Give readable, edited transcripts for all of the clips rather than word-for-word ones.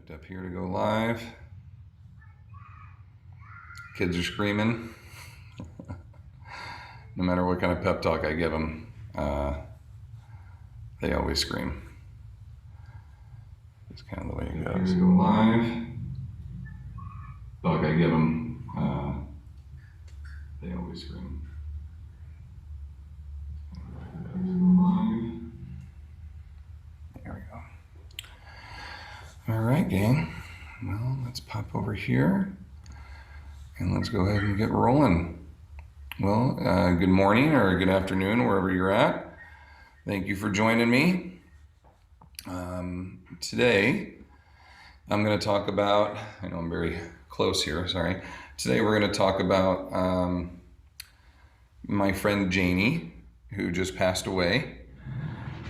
Hooked up here to go live. Kids are screaming. No matter what kind of pep talk I give them, they always scream. It's kind of the way it goes. Go live. Talk I give them, they always scream. There we go. All right, gang. Well, let's pop over here and let's go ahead and get rolling. Well, good morning or good afternoon, wherever you're at. Thank you for joining me. Today, I'm going to talk about, I know I'm very close here, sorry. Today we're going to talk about my friend Janie, who just passed away.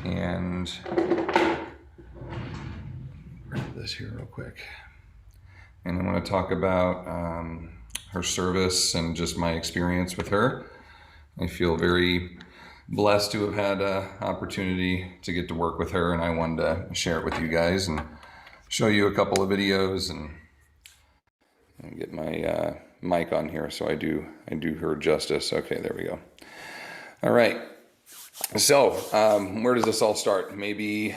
And grab this here real quick. And I want to talk about her service and just my experience with her. I feel very blessed to have had an opportunity to get to work with her, and I wanted to share it with you guys and show you a couple of videos and get my mic on here so I do her justice. Okay, there we go. All right. So where does this all start? Maybe,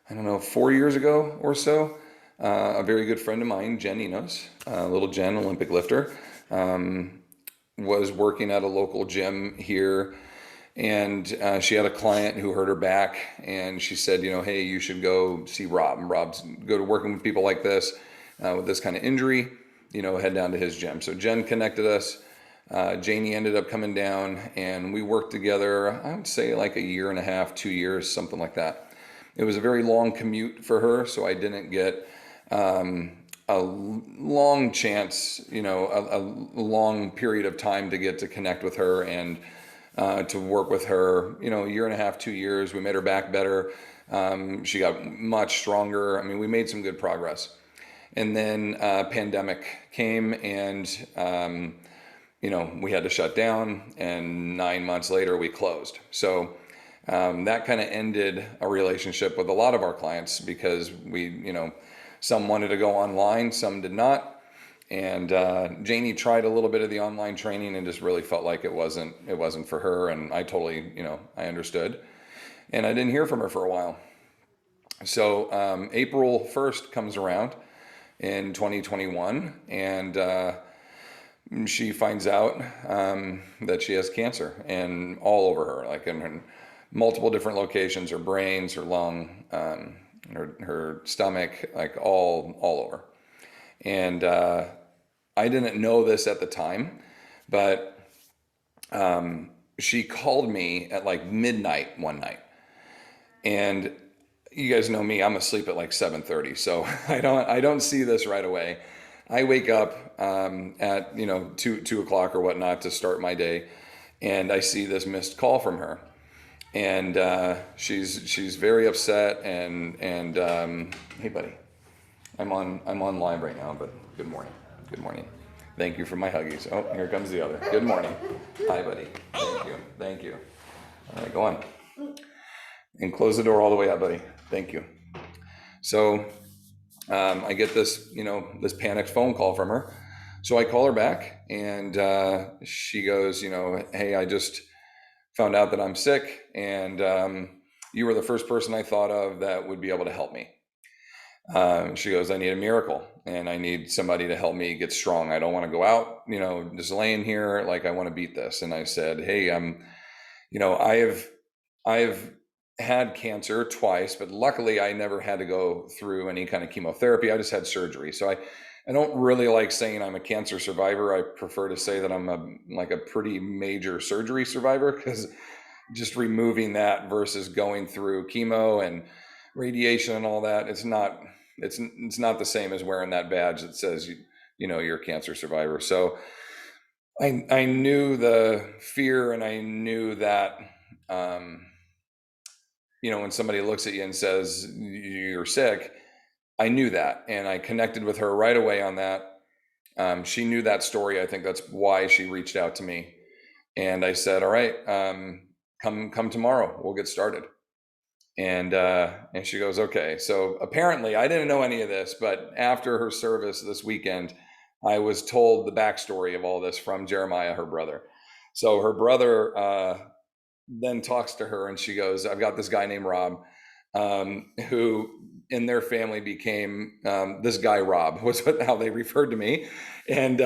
I don't know, 4 years ago or so. A very good friend of mine, Janie knows, little Jen, Olympic lifter, was working at a local gym here, and she had a client who hurt her back, and she said, you know, hey, you should go see Rob. And Rob's go to working with people like this, with this kind of injury, you know, head down to his gym. So Jen connected us. Janie ended up coming down, and we worked together, I would say like a year and a half, 2 years, something like that. It was a very long commute for her, so I didn't get a long chance, you know, a long period of time to get to connect with her and to work with her, you know, a year and a half, 2 years. We made her back better. She got much stronger. I mean, we made some good progress. And then pandemic came, and you know, we had to shut down, and 9 months later we closed. So that kind of ended a relationship with a lot of our clients because we, you know, some wanted to go online, some did not. And Janie tried a little bit of the online training and just really felt like it wasn't for her. And I totally, you know, I understood. And I didn't hear from her for a while. So April 1st comes around in 2021, and she finds out that she has cancer, and all over her, like in her multiple different locations, her brains, her lung, her stomach, like all over. And I didn't know this at the time, but she called me at like midnight one night. And you guys know me, I'm asleep at like 7:30, so I don't see this right away. I wake up at, you know, 2 o'clock or whatnot to start my day, and I see this missed call from her. And she's very upset, and hey buddy, I'm on live right now, but good morning. Thank you for my huggies. Oh, here comes the other. Good morning. Hi buddy. Thank you. All right, go on and close the door all the way up, buddy. Thank you. So I get this, you know, this panicked phone call from her. So I call her back, and she goes, you know, hey, I just found out that I'm sick, and you were the first person I thought of that would be able to help me. She goes, I need a miracle, and I need somebody to help me get strong. I don't want to go out, you know, just laying here. Like, I want to beat this. And I said, hey, you know, I've had cancer twice, but luckily I never had to go through any kind of chemotherapy. I just had surgery. So I don't really like saying I'm a cancer survivor. I prefer to say that I'm a pretty major surgery survivor, because just removing that versus going through chemo and radiation and all that, it's not the same as wearing that badge that says you know you're a cancer survivor. So I knew the fear, and I knew that you know, when somebody looks at you and says you're sick, I knew that, and I connected with her right away on that. She knew that story. I think that's why she reached out to me. And I said, all right, come tomorrow. We'll get started. And she goes, okay. So apparently I didn't know any of this, but after her service this weekend, I was told the backstory of all this from Jeremiah, her brother. So her brother then talks to her and she goes, I've got this guy named Rob, who in their family became this guy Rob, was how they referred to me. And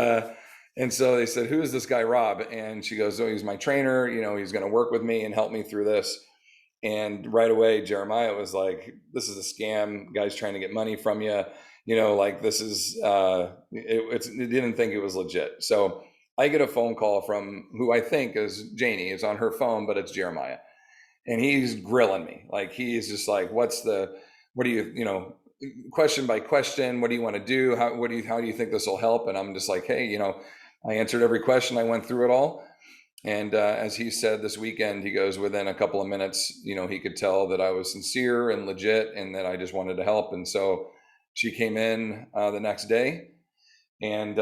so they said, who is this guy Rob? And she goes, oh, he's my trainer. He's going to work with me and help me through this. And right away, Jeremiah was like, this is a scam. Guy's trying to get money from you. Like this is, it didn't think it was legit. So I get a phone call from who I think is Janie. It's on her phone, but it's Jeremiah. And he's grilling me. Like, he's just like, what do you, question by question, what do you want to do? How do you think this will help? And I'm just like, hey, I answered every question. I went through it all. And as he said this weekend, he goes, within a couple of minutes, he could tell that I was sincere and legit and that I just wanted to help. And so she came in the next day. And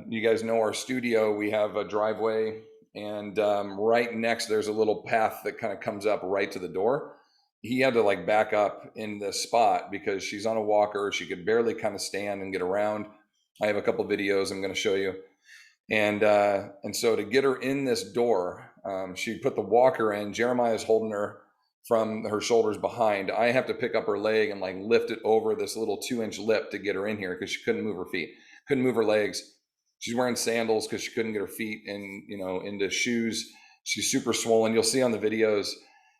you guys know our studio, we have a driveway, and right next, there's a little path that kind of comes up right to the door. He had to like back up in this spot because she's on a walker. She could barely kind of stand and get around. I have a couple videos I'm going to show you. And so to get her in this door, she put the walker in. Jeremiah's holding her from her shoulders behind. I have to pick up her leg and like lift it over this little 2-inch lip to get her in here because she couldn't move her feet, couldn't move her legs. She's wearing sandals because she couldn't get her feet in, into shoes. She's super swollen. You'll see on the videos,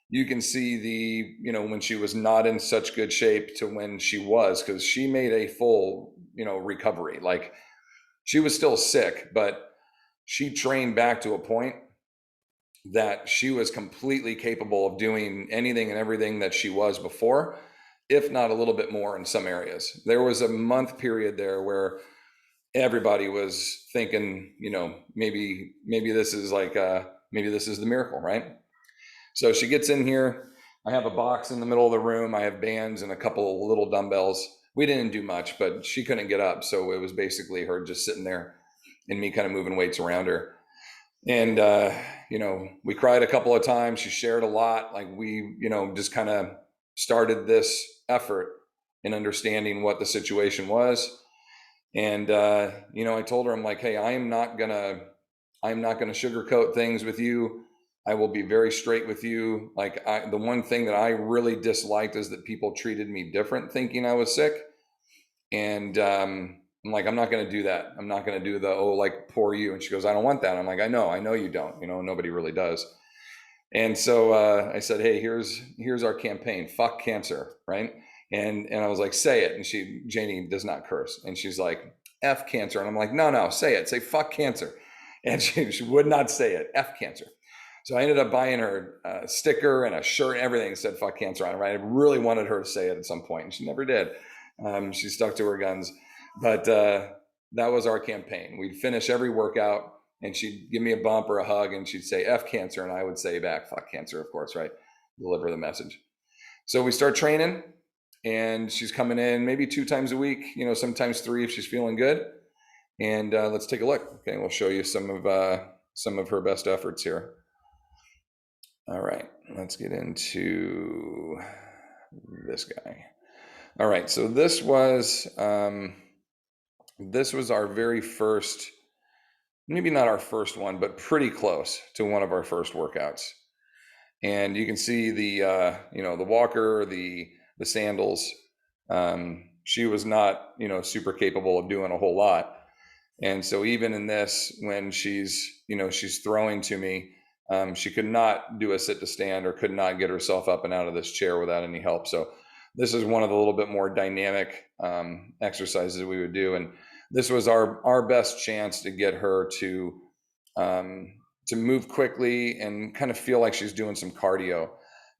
you can see when she was not in such good shape to when she was, because she made a full, recovery. Like, she was still sick, but she trained back to a point that she was completely capable of doing anything and everything that she was before, if not a little bit more in some areas. There was a month period there where everybody was thinking, maybe this is like, maybe this is the miracle, right? So she gets in here. I have a box in the middle of the room. I have bands and a couple of little dumbbells. We didn't do much, but she couldn't get up. So it was basically her just sitting there and me kind of moving weights around her. And, we cried a couple of times. She shared a lot. Like, we, just kind of started this effort in understanding what the situation was. And, I told her, I'm like, hey, I'm not gonna sugarcoat things with you. I will be very straight with you. Like, the one thing that I really disliked is that people treated me different thinking I was sick. And I'm like, I'm not going to do that. I'm not going to do the, oh, like, poor you. And she goes, I don't want that. I'm like, I know you don't. Nobody really does. And so I said, hey, here's our campaign. Fuck cancer, right? And I was like, say it. And Janie does not curse. And she's like, F cancer. And I'm like, no, say it. Say fuck cancer. And she would not say it. F cancer. So I ended up buying her a sticker and a shirt and everything that said fuck cancer on it, right? I really wanted her to say it at some point, and she never did. She stuck to her guns. But that was our campaign. We'd finish every workout, and she'd give me a bump or a hug, and she'd say F cancer, and I would say back, fuck cancer, of course, right? Deliver the message. So we start training, and she's coming in maybe 2 times a week, sometimes 3 if she's feeling good. And let's take a look. Okay, we'll show you some of her best efforts here. All right, let's get into this guy. All right, so this was our very first, maybe not our first one, but pretty close to one of our first workouts. And you can see the the walker, the sandals. She was not super capable of doing a whole lot. And so even in this, when she's throwing to me, she could not do a sit to stand or could not get herself up and out of this chair without any help. So this is one of the little bit more dynamic exercises we would do. And this was our best chance to get her to move quickly and kind of feel like she's doing some cardio,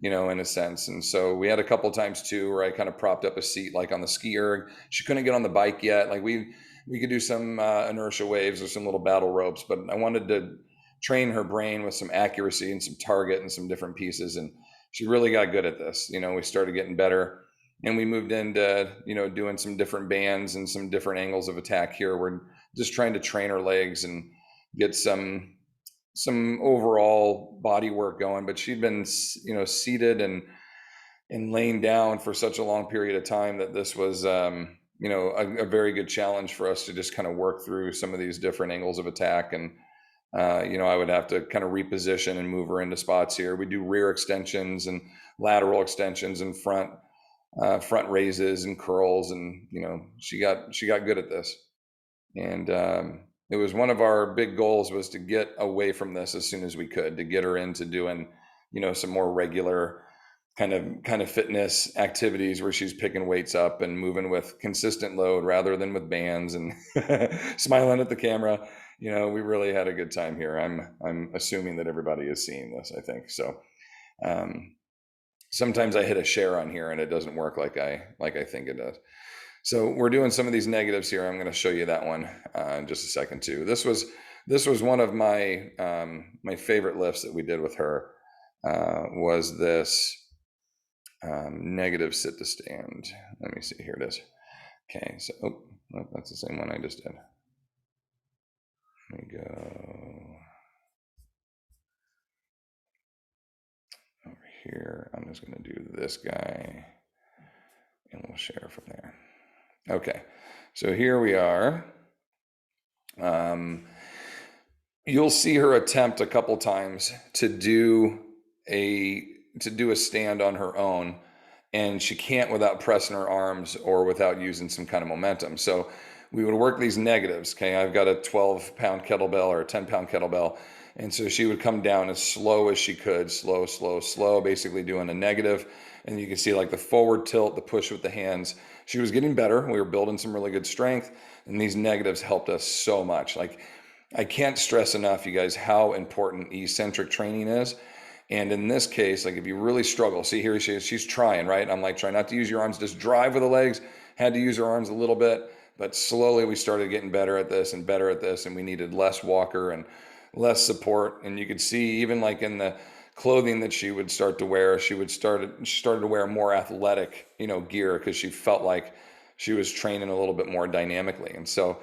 in a sense. And so we had a couple of times too, where I kind of propped up a seat, like on the ski erg. She couldn't get on the bike yet. Like we could do some inertia waves or some little battle ropes, but I wanted to train her brain with some accuracy and some target and some different pieces. And she really got good at this. We started getting better, and we moved into, doing some different bands and some different angles of attack here. We're just trying to train her legs and get some overall body work going. But she'd been, seated and and laying down for such a long period of time that this was, a very good challenge for us to just kind of work through some of these different angles of attack. And, I would have to kind of reposition and move her into spots here. We do rear extensions and lateral extensions and front raises and curls. And, she got good at this. And it was one of our big goals was to get away from this as soon as we could, to get her into doing, some more regular kind of fitness activities where she's picking weights up and moving with consistent load rather than with bands and smiling at the camera. We really had a good time here. I'm assuming that everybody is seeing this, I think. So sometimes I hit a share on here and it doesn't work like I think it does. So we're doing some of these negatives here. I'm going to show you that one in just a second too. This was one of my my favorite lifts that we did with her. Was this negative sit to stand. Let me see, here it is. Okay, so that's the same one I just did. Let me go over here. I'm just going to do this guy and we'll share from there. Okay, so here we are. You'll see her attempt a couple times to do a stand on her own, and she can't without pressing her arms or without using some kind of momentum. So we would work these negatives. Okay, I've got a 12-pound kettlebell or a 10-pound kettlebell, and so she would come down as slow as she could, slow, basically doing a negative. And you can see like the forward tilt, the push with the hands. She was getting better. We were building some really good strength, and these negatives helped us so much. Like, I can't stress enough, you guys, how important eccentric training is. And in this case, like if you really struggle, see here she is, she's trying, right? I'm like, try not to use your arms, just drive with the legs. Had to use her arms a little bit, but slowly we started getting better at this, and we needed less walker and less support. And you could see even like in the clothing that she would start to wear, she started to wear more athletic, gear, because she felt like she was training a little bit more dynamically. And so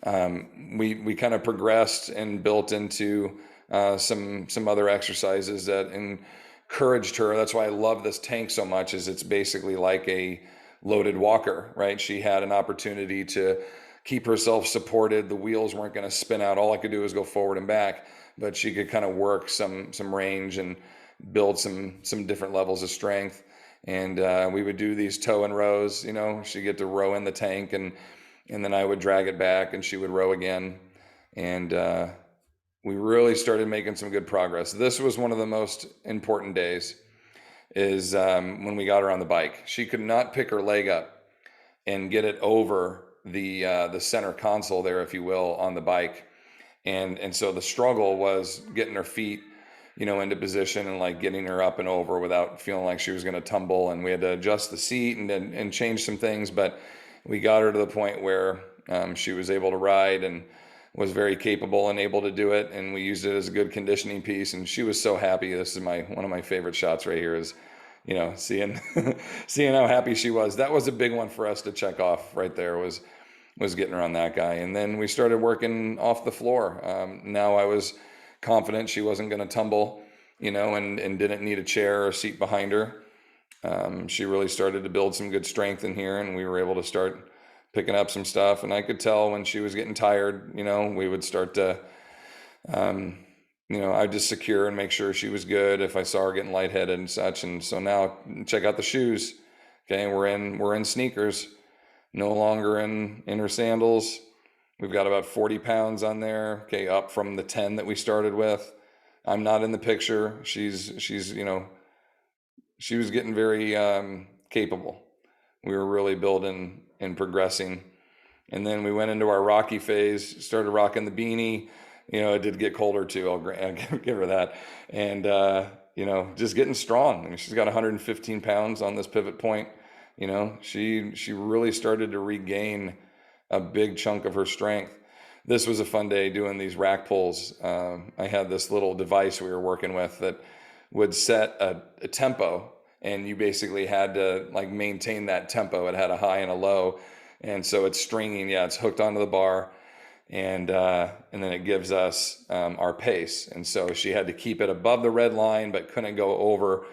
we kind of progressed and built into some other exercises that encouraged her. That's why I love this tank so much, is it's basically like a loaded walker, right? She had an opportunity to keep herself supported. The wheels weren't going to spin out. All I could do was go forward and back, but she could kind of work some range and build some different levels of strength. And we would do these toe and rows. She'd get to row in the tank, and then I would drag it back and she would row again. And we really started making some good progress. This was one of the most important days, is when we got her on the bike. She could not pick her leg up and get it over the center console there, if you will, on the bike. And so the struggle was getting her feet, into position and like getting her up and over without feeling like she was going to tumble. And we had to adjust the seat and change some things, but we got her to the point where she was able to ride and was very capable and able to do it. And we used it as a good conditioning piece. And she was so happy. This is one of my favorite shots right here, is, seeing how happy she was. That was a big one for us to check off right there, was getting her on that guy. And then we started working off the floor. Now I was confident she wasn't going to tumble, and didn't need a chair or seat behind her. She really started to build some good strength in here, and we were able to start picking up some stuff. And I could tell when she was getting tired, we would start to, I'd just secure and make sure she was good if I saw her getting lightheaded and such. And so now check out the shoes. Okay, we're in sneakers, no longer in her sandals. We've got about 40 pounds on there, okay, up from the 10 that we started with. I'm not in the picture. She's she was getting very capable. We were really building and progressing. And then we went into our Rocky phase, started rocking the beanie. It did get colder too, I'll give her that. And, just getting strong. I mean, she's got 115 pounds on this pivot point. She really started to regain a big chunk of her strength. This was a fun day doing these rack pulls. I had this little device we were working with that would set a tempo, and you basically had to like maintain that tempo. It had a high and a low, and so it's stringing. Yeah, it's hooked onto the bar, and then it gives us our pace. And so she had to keep it above the red line, but couldn't go over,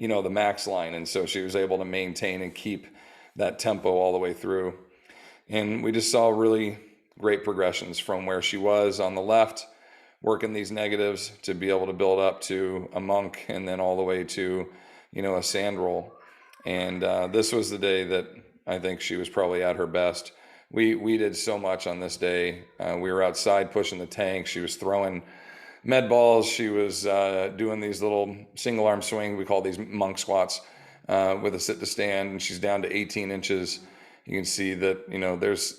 the max line. And so she was able to maintain and keep that tempo all the way through. And we just saw really great progressions from where she was on the left, working these negatives, to be able to build up to a monk, and then all the way to, a sand roll. And this was the day that I think she was probably at her best. We did so much on this day. We were outside pushing the tank. She was throwing med balls. She was doing these little single arm swing. We call these monk squats with a sit to stand. And she's down to 18 inches. You can see that,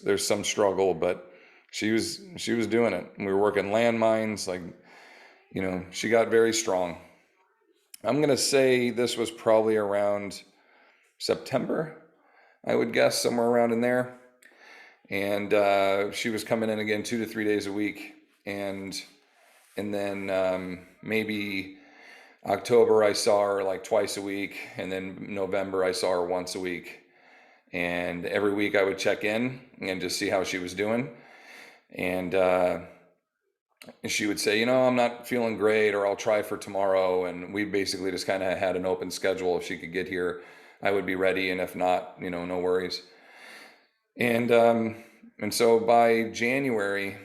there's some struggle, but she was doing it. And we were working landmines. She got very strong. I'm going to say this was probably around September, I would guess, somewhere around in there. And she was coming in again 2 to 3 days a week. And then maybe October I saw her like twice a week. And then November I saw her once a week. And every week I would check in and just see how she was doing. And she would say, I'm not feeling great, or I'll try for tomorrow. And we basically just kind of had an open schedule. If she could get here, I would be ready. And if not, no worries. And so by January,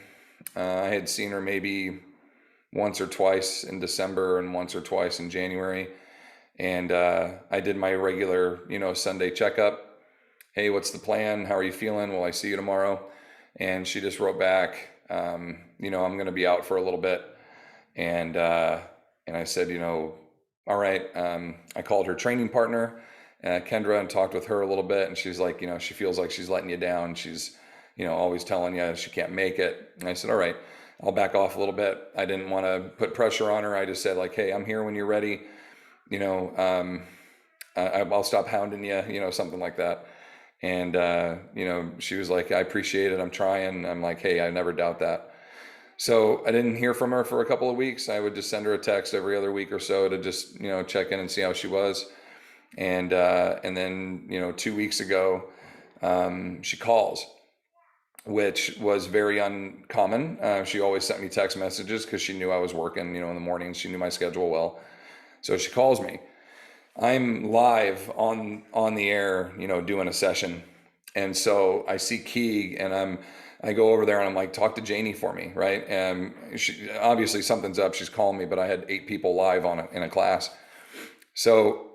I had seen her maybe once or twice in December and once or twice in January. And I did my regular, Sunday checkup. Hey, what's the plan? How are you feeling? Will I see you tomorrow? And she just wrote back, I'm going to be out for a little bit. And I said, all right. I called her training partner, Kendra, and talked with her a little bit. And she's like, she feels like she's letting you down. She's, always telling you she can't make it. And I said, all right, I'll back off a little bit. I didn't want to put pressure on her. I just said, like, hey, I'm here when you're ready. I'll stop hounding you, something like that. And, she was like, I appreciate it. I'm trying. I'm like, hey, I never doubt that. So I didn't hear from her for a couple of weeks. I would just send her a text every other week or so to just, check in and see how she was. And then, 2 weeks ago, she calls, which was very uncommon. She always sent me text messages because she knew I was working, in the mornings. She knew my schedule well. So she calls me. I'm live on the air, doing a session. And so I see Keeg, and I go over there and I'm like, talk to Janie for me, right? And she, obviously something's up. She's calling me, but I had 8 people live in a class. So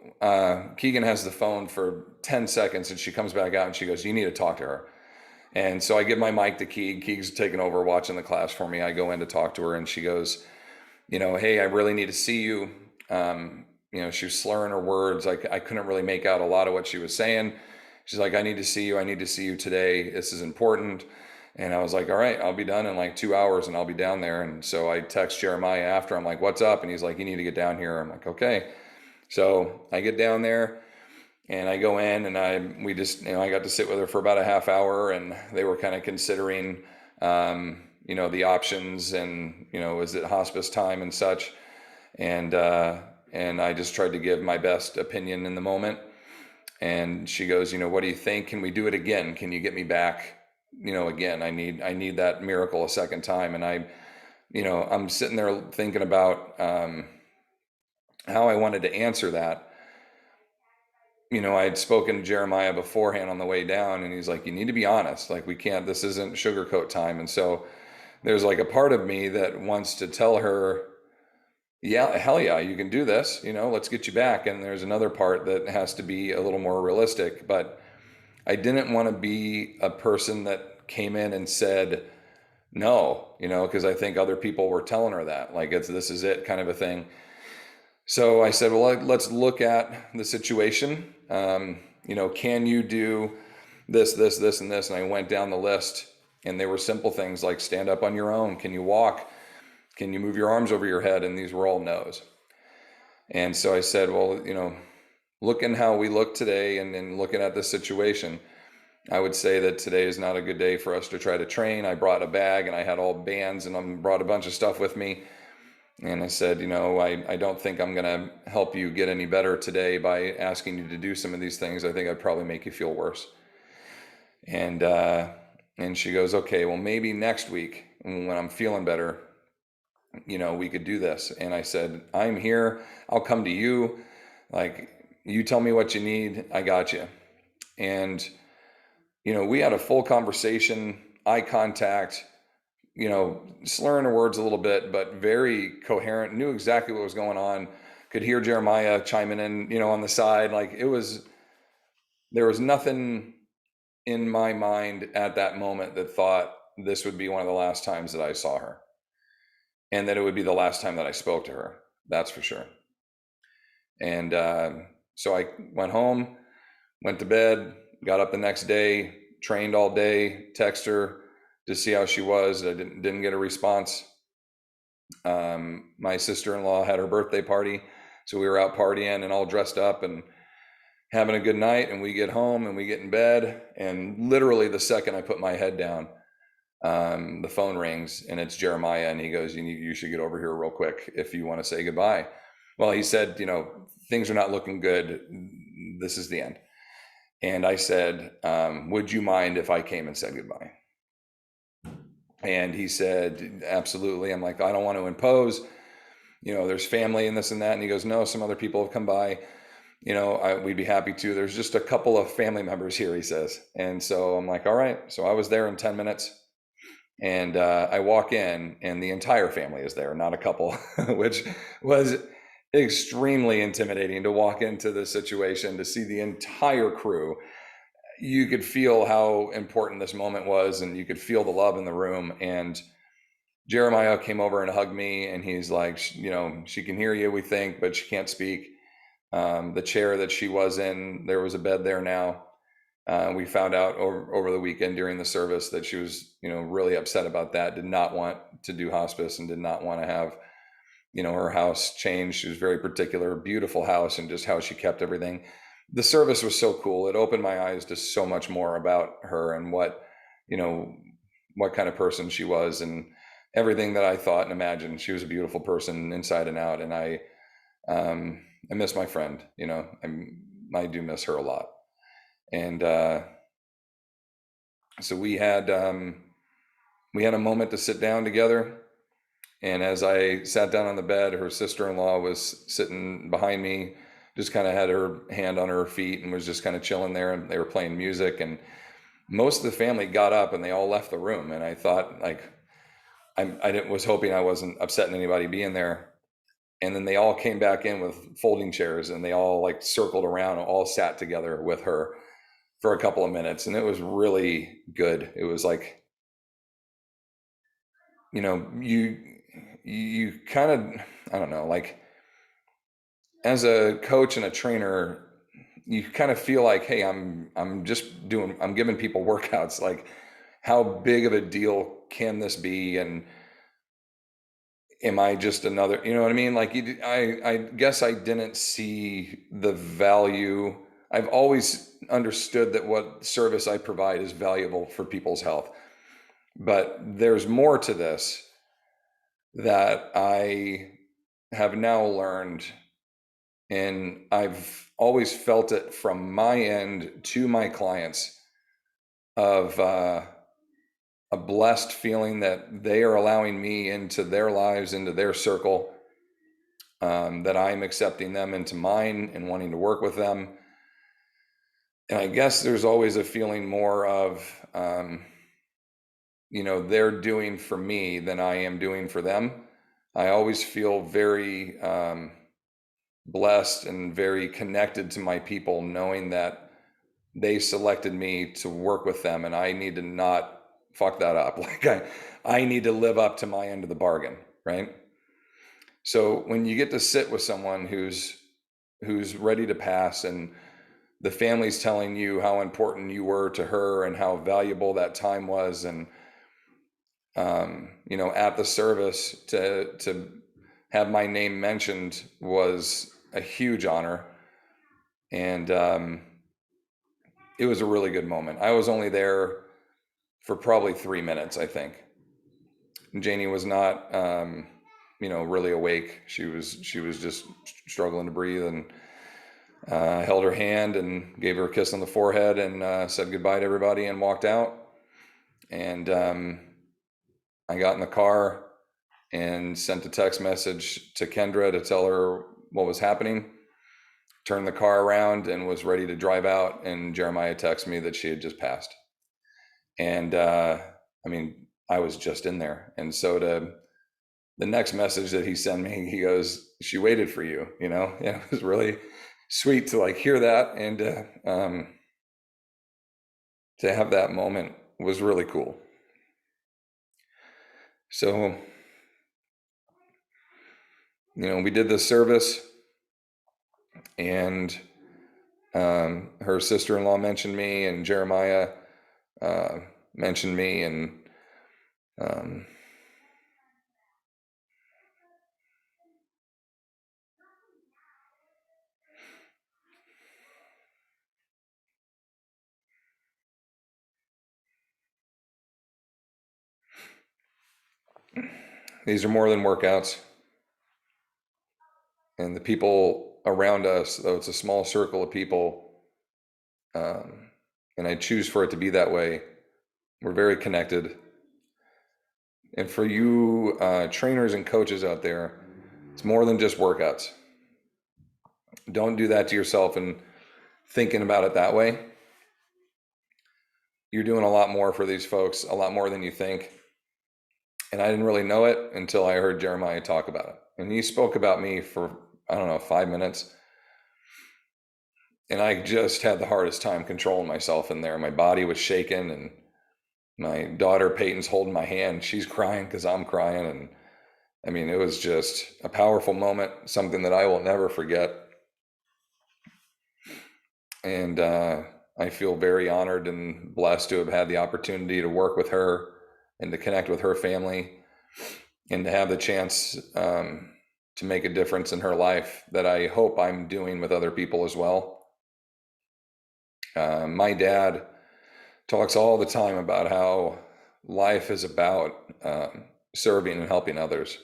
Keegan has the phone for 10 seconds, and she comes back out and she goes, you need to talk to her. And so I give my mic to Keeg. Keeg's taking over watching the class for me. I go in to talk to her, and she goes, hey, I really need to see you. She was slurring her words. I couldn't really make out a lot of what she was saying. She's like, I need to see you. I need to see you today. This is important. And I was like, all right, I'll be done in like 2 hours and I'll be down there. And so I text Jeremiah after. I'm like, what's up? And he's like, you need to get down here. I'm like, okay. So I get down there and I go in, and I got to sit with her for about a half hour, and they were kind of considering, the options and, is it hospice time and such. And I just tried to give my best opinion in the moment. And she goes, what do you think? Can we do it again? Can you get me back? Again, I need that miracle a second time. And I'm sitting there thinking about how I wanted to answer that. I had spoken to Jeremiah beforehand on the way down, and he's like, you need to be honest. Like, this isn't sugarcoat time. And so there's like a part of me that wants to tell her, yeah, hell yeah, you can do this, let's get you back. And there's another part that has to be a little more realistic. But I didn't want to be a person that came in and said no, because I think other people were telling her that, like, this is it kind of a thing. So I said, well, let's look at the situation. Can you do this, this, this, and this? And I went down the list, and they were simple things like stand up on your own. Can you walk? Can you move your arms over your head? And these were all no's. And so I said, well, looking how we look today and looking at this situation, I would say that today is not a good day for us to try to train. I brought a bag, and I had all bands, and I brought a bunch of stuff with me. And I said, I don't think I'm going to help you get any better today by asking you to do some of these things. I think I'd probably make you feel worse. And she goes, okay, well, maybe next week when I'm feeling better, we could do this. And I said, I'm here. I'll come to you. Like, you tell me what you need, I got you. And, we had a full conversation, eye contact, slurring her words a little bit, but very coherent, knew exactly what was going on, could hear Jeremiah chiming in, on the side. Like, there was nothing in my mind at that moment that thought this would be one of the last times that I saw her, and that it would be the last time that I spoke to her. That's for sure. And so I went home, went to bed, got up the next day, trained all day, texted her to see how she was. I didn't get a response. My sister-in-law had her birthday party, so we were out partying and all dressed up and having a good night. And we get home and we get in bed, and literally the second I put my head down, the phone rings, and it's Jeremiah, and he goes, you should get over here real quick if you want to say goodbye. Well, he said, things are not looking good. This is the end. And I said, would you mind if I came and said goodbye? And he said, absolutely. I'm like, I don't want to impose, there's family and this and that. And he goes, no, some other people have come by, we'd be happy to. There's just a couple of family members here, he says. And so I'm like, all right. So I was there in 10 minutes. And I walk in, and the entire family is there, not a couple, which was extremely intimidating to walk into the situation, to see the entire crew. You could feel how important this moment was, and you could feel the love in the room. And Jeremiah came over and hugged me, and he's like, she can hear you, we think, but she can't speak. The chair that she was in, there was a bed there now. We found out over the weekend during the service that she was, really upset about that, did not want to do hospice and did not want to have, her house changed. She was very particular, beautiful house, and just how she kept everything. The service was so cool. It opened my eyes to so much more about her and what kind of person she was, and everything that I thought and imagined. She was a beautiful person inside and out. And I miss my friend, I do miss her a lot. And so we had a moment to sit down together. And as I sat down on the bed, her sister-in-law was sitting behind me, just kind of had her hand on her feet and was just kind of chilling there. And they were playing music, and most of the family got up and they all left the room. And I thought, like, was hoping I wasn't upsetting anybody being there. And then they all came back in with folding chairs, and they all like circled around and all sat together with her for a couple of minutes. And it was really good. It was like, you kind of, I don't know, like, as a coach and a trainer, you kind of feel like, hey, I'm giving people workouts. Like, how big of a deal can this be? And am I just another, you know what I mean? Like, I guess I didn't see the value. I've always understood that what service I provide is valuable for people's health. But there's more to this that I have now learned, and I've always felt it from my end to my clients, of a blessed feeling that they are allowing me into their lives, into their circle, that I'm accepting them into mine and wanting to work with them. And I guess there's always a feeling more of, they're doing for me than I am doing for them. I always feel very blessed and very connected to my people, knowing that they selected me to work with them, and I need to not fuck that up. Like, I need to live up to my end of the bargain, right? So when you get to sit with someone who's ready to pass, and the family's telling you how important you were to her and how valuable that time was, and at the service to have my name mentioned was a huge honor. And it was a really good moment. I was only there for probably 3 minutes, I think. Janie was not, really awake. She was just struggling to breathe, and I held her hand and gave her a kiss on the forehead, and said goodbye to everybody and walked out. And I got in the car and sent a text message to Kendra to tell her what was happening. turned the car around and was ready to drive out, and Jeremiah texted me that she had just passed. And I mean, I was just in there. And so the next message that he sent me, he goes, "She waited for you," you know? Yeah, it was really sweet to like hear that, and to have that moment was really cool. So, you know, we did this service, and her sister-in-law mentioned me, and Jeremiah mentioned me, and um, these are more than workouts. And the people around us, though it's a small circle of people, and I choose for it to be that way, we're very connected. And for you trainers and coaches out there, it's more than just workouts. Don't do that to yourself and thinking about it that way. You're doing a lot more for these folks, a lot more than you think. And I didn't really know it until I heard Jeremiah talk about it. And he spoke about me for, I don't know, 5 minutes. And I just had the hardest time controlling myself in there. My body was shaking, and my daughter Peyton's holding my hand. She's crying because I'm crying. And I mean, it was just a powerful moment, something that I will never forget. And I feel very honored and blessed to have had the opportunity to work with her and to connect with her family, and to have the chance to make a difference in her life that I hope I'm doing with other people as well. My dad talks all the time about how life is about serving and helping others.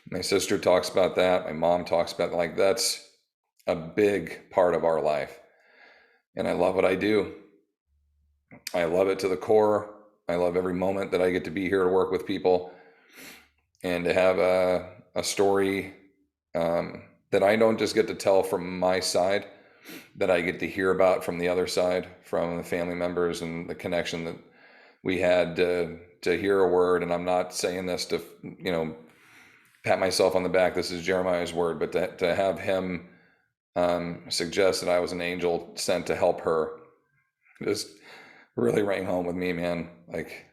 My sister talks about that. My mom talks about like that's a big part of our life. And I love what I do. I love it to the core. I love every moment that I get to be here to work with people and to have a story that I don't just get to tell from my side, that I get to hear about from the other side, from the family members and the connection that we had to hear a word. And I'm not saying this to, you know, pat myself on the back. This is Jeremiah's word, but to have him suggest that I was an angel sent to help her just really rang home with me, man. Like,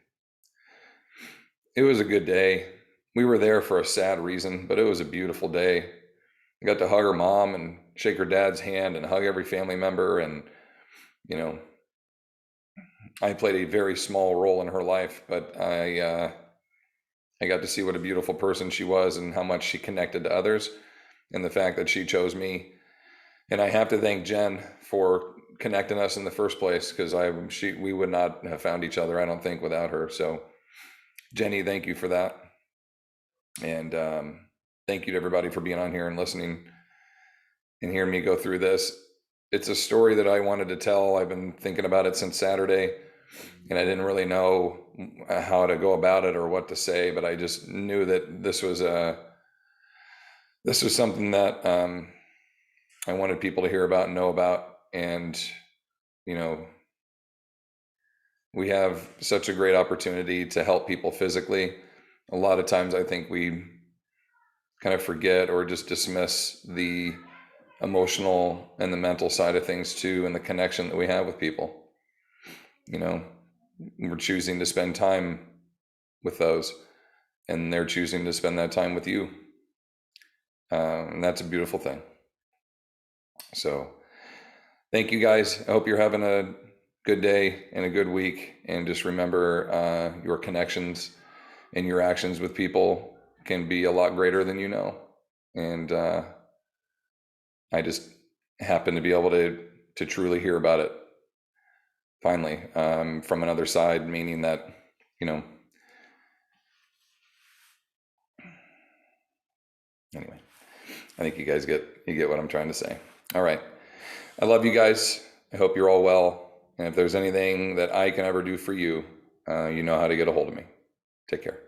it was a good day. We were there for a sad reason, but it was a beautiful day. I got to hug her mom and shake her dad's hand and hug every family member. And, you know, I played a very small role in her life, but I got to see what a beautiful person she was and how much she connected to others, and the fact that she chose me. And I have to thank Jen for connecting us in the first place, because we would not have found each other, I don't think, without her. So Jenny, thank you for that. And thank you to everybody for being on here and listening and hearing me go through this. It's a story that I wanted to tell. I've been thinking about it since Saturday, and I didn't really know how to go about it or what to say, but I just knew that this was something that I wanted people to hear about and know about. And, you know, we have such a great opportunity to help people physically. A lot of times I think we kind of forget or just dismiss the emotional and the mental side of things too, and the connection that we have with people. You know, we're choosing to spend time with those, and they're choosing to spend that time with you. And that's a beautiful thing. So thank you guys. I hope you're having a good day and a good week. And just remember, your connections and your actions with people can be a lot greater than you know. And I just happen to be able to truly hear about it finally, from another side, meaning that, you know, anyway, I think you guys get what I'm trying to say. All right. I love you guys. I hope you're all well. And if there's anything that I can ever do for you, you know how to get a hold of me. Take care.